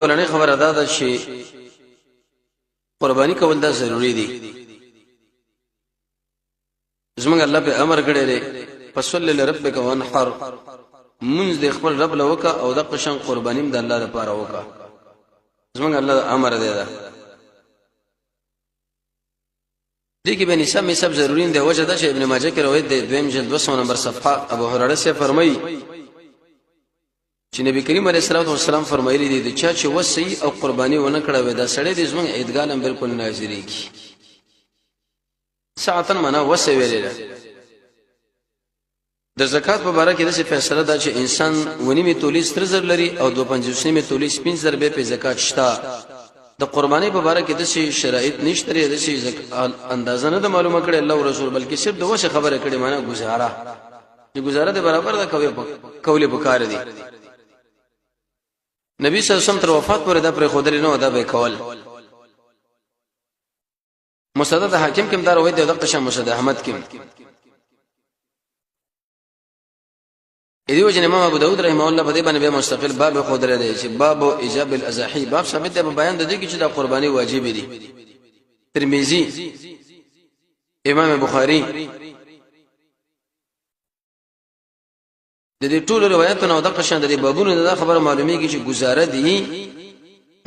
ولنه خبر ادا ده چې قرباني کول دا ضروری دي. زمونږ الله په امر کړی دی فصل لربک وانحر، منځ د خپل رب لوکا او د قشن قربانیم د الله لپاره وکا. زمونږ الله امر دی دا دي کې به نسب میسب ضروری دی. وجه دا چې ابن ماجه کې روایت دی دویم جلد 200 نمبر صفحه ابو هريره سے فرمایي چې نبی کریم علیه الصلاه والسلام فرمایلی دي چې وصی او قرباني ونه کړه وې دا سړی د زمونږ عیدګالم بالکل ناظری کی ساعتن معنا وصی ویل. د زکات په اړه کې د فیصله دا چې انسان ونیمه تولی سترزر لري او 2.5 تولی سپین زر به په زکات شتا. د قرباني په اړه کې د شرایط نشته لري، د زکات اندازه نه معلومه کړي الله او رسول، بلکې صرف د وسه خبره کړي معنا گزاره چې گزاره د برابر د کوي بکار دي. نبی صلی الله علیه وسلم تر وفات پورې دا پر خودل نه ادا به کول. مسدد حاکم کوم دا روایت د قشم مسدد احمد کوم ایدیو جن امام ابو داود رحمه الله په دې باندې به مستقل باب خودل دی چې باب ایجاب الاضاحی، باب ثابت دی په بیان د دې کې چې د قرباني واجب دي. ترمذی، امام بخاری د دې ټول روایتونو د قشان د دې بابونو د خبره معلومیږي چې گزاره دي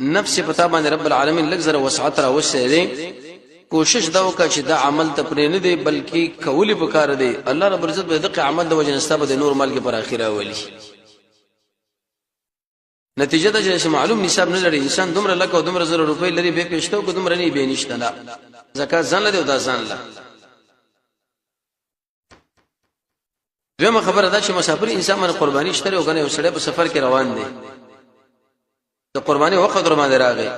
نفس پتا باندې رب العالمین لګزره وسعت را وسه کوشش دا وکړه چې دا عمل ته پرې نه دی بلکې کولی پکار دی. الله رب عزت به دغه عمل د وجه نسبه د نور مال کې پر اخره ولي. نتیجه دا چې معلوم نصاب نه لري انسان دومره لکه دومره زره روپۍ لري به پېشتو کو دومره نه به نشته نه زکات ځان لري او دا ځان لري. دغه خبره دا چې مسافر انسان باندې قرباني شته او غنه وسړی په سفر کې روان دي د قرباني وخت در باندې راغی.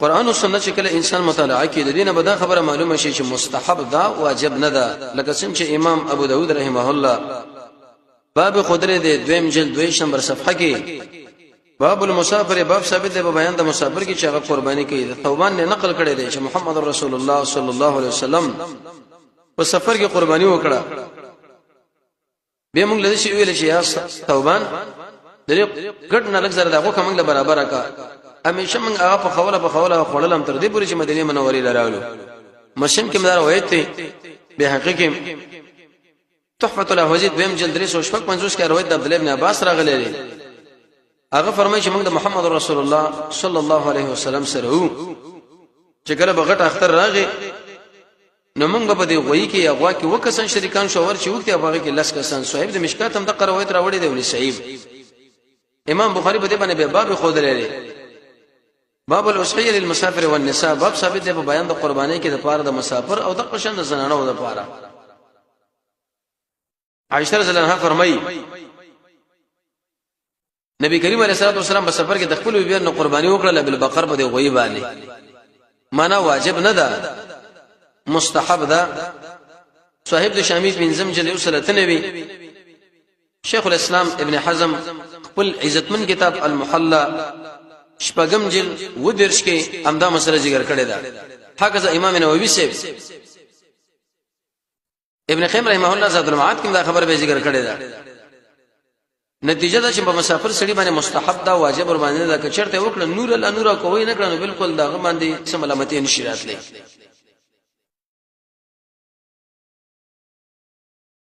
قران او سنت چې کله انسان مطالعه کوي د دینه به دا خبره معلومه شي چې مستحب دا واجب نه ده. لکه څنګه چې امام ابو داود رحمه الله باب خدره د دویم جلد 2 نمبر صفحه کې باب المسافر باب ثابت دی په بیان د مسافر کې چې هغه قرباني کوي. د توبان نه نقل کړي دی چې محمد رسول الله صلی الله علیه وسلم په سفر کې قرباني وکړه. به موږ لږ شي ویل چې یا توبان دغه ګډ نه لږ زره دغه کومه له برابر کا همیشه موږ هغه په خوله خړلم تر دې پورې چې مدینه منورې لراولو. مشن کې مدار وایي ته به حقیقت تحفه الاحوذی دویم جلد 355 کې روایت د عبد الله ابن عباس راغلی دی. هغه فرمایي چې موږ د محمد رسول الله صلی الله علیه وسلم سره وو چې کله بغټ اختر راغی نو موږ په دې غوي کې اغوا کې وکسن شریکان شوور چې وخت هغه کې لس کسان صاحب د مشکات هم د روایت راوړي دی ولې صحیح. امام بخاری په دې باندې به باب خود لري باب الوصيه للمسافر والنساء، باب ثابت دی په بیان د قرباني کې د پاره د مسافر او د قشن د زنانو د پاره. عائشہ رضی الله عنها فرمایي نبی کریم علیه الصلاه والسلام په سفر کې د خپل بیان قرباني وکړه بل بقر په دې غوي باندې معنا واجب نه ده مستحب ده. صاحب د شامی بنظم جلد 93 شیخ الاسلام ابن حزم خپل عزتمن کتاب المحلى شپږم جلد ودرش کې امدا مسله ذکر کړی ده. هغه امام نووي صاحب ابن قیم رحمه الله زاد المعاد کې دا خبر به ذکر کړی ده. نتیجه دا چې په مسافر سړي باندې مستحب دا واجب ور باندې دا کچرته وکړه نور الله نور کوی نه کړنو بالکل دا باندې سم علامتي نشی راتلې.